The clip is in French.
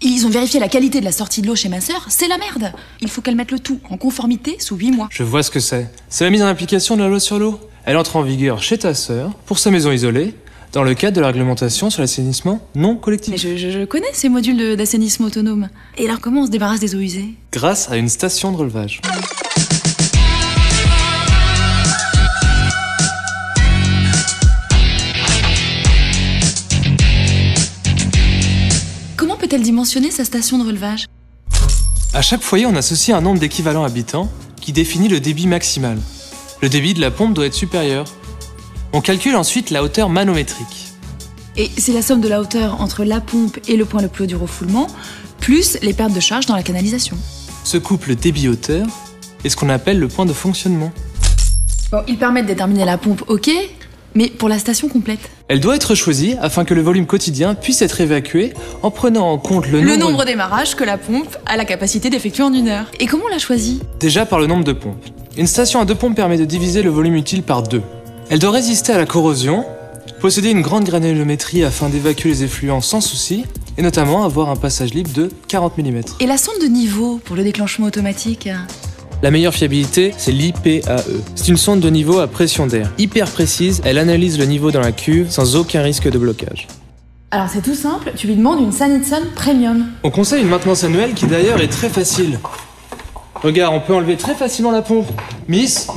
Ils ont vérifié la qualité de la sortie de l'eau chez ma sœur, c'est la merde. Il faut qu'elle mette le tout en conformité sous 8 mois. Je vois ce que c'est. C'est la mise en application de la loi sur l'eau. Elle entre en vigueur chez ta sœur, pour sa maison isolée, dans le cadre de la réglementation sur l'assainissement non collectif. Mais je connais ces modules d'assainissement autonome. Et alors comment on se débarrasse des eaux usées? Grâce à une station de relevage. Comment peut-elle dimensionner sa station de relevage? À chaque foyer, on associe un nombre d'équivalents habitants qui définit le débit maximal. Le débit de la pompe doit être supérieur. On calcule ensuite la hauteur manométrique. Et c'est la somme de la hauteur entre la pompe et le point le plus haut du refoulement, plus les pertes de charge dans la canalisation. Ce couple débit-hauteur est ce qu'on appelle le point de fonctionnement. Bon, il permet de déterminer la pompe, ok, mais pour la station complète. Elle doit être choisie afin que le volume quotidien puisse être évacué en prenant en compte le nombre d'émarrages que la pompe a la capacité d'effectuer en 1 heure. Et comment on l'a choisi? Déjà par le nombre de pompes. Une station à 2 pompes permet de diviser le volume utile par 2. Elle doit résister à la corrosion, posséder une grande granulométrie afin d'évacuer les effluents sans souci, et notamment avoir un passage libre de 40 mm. Et la sonde de niveau pour le déclenchement automatique? La meilleure fiabilité, c'est l'IPAE. C'est une sonde de niveau à pression d'air. Hyper précise, elle analyse le niveau dans la cuve sans aucun risque de blocage. Alors c'est tout simple, tu lui demandes une Sanitson Premium. On conseille une maintenance annuelle qui d'ailleurs est très facile. Regarde, on peut enlever très facilement la pompe. Miss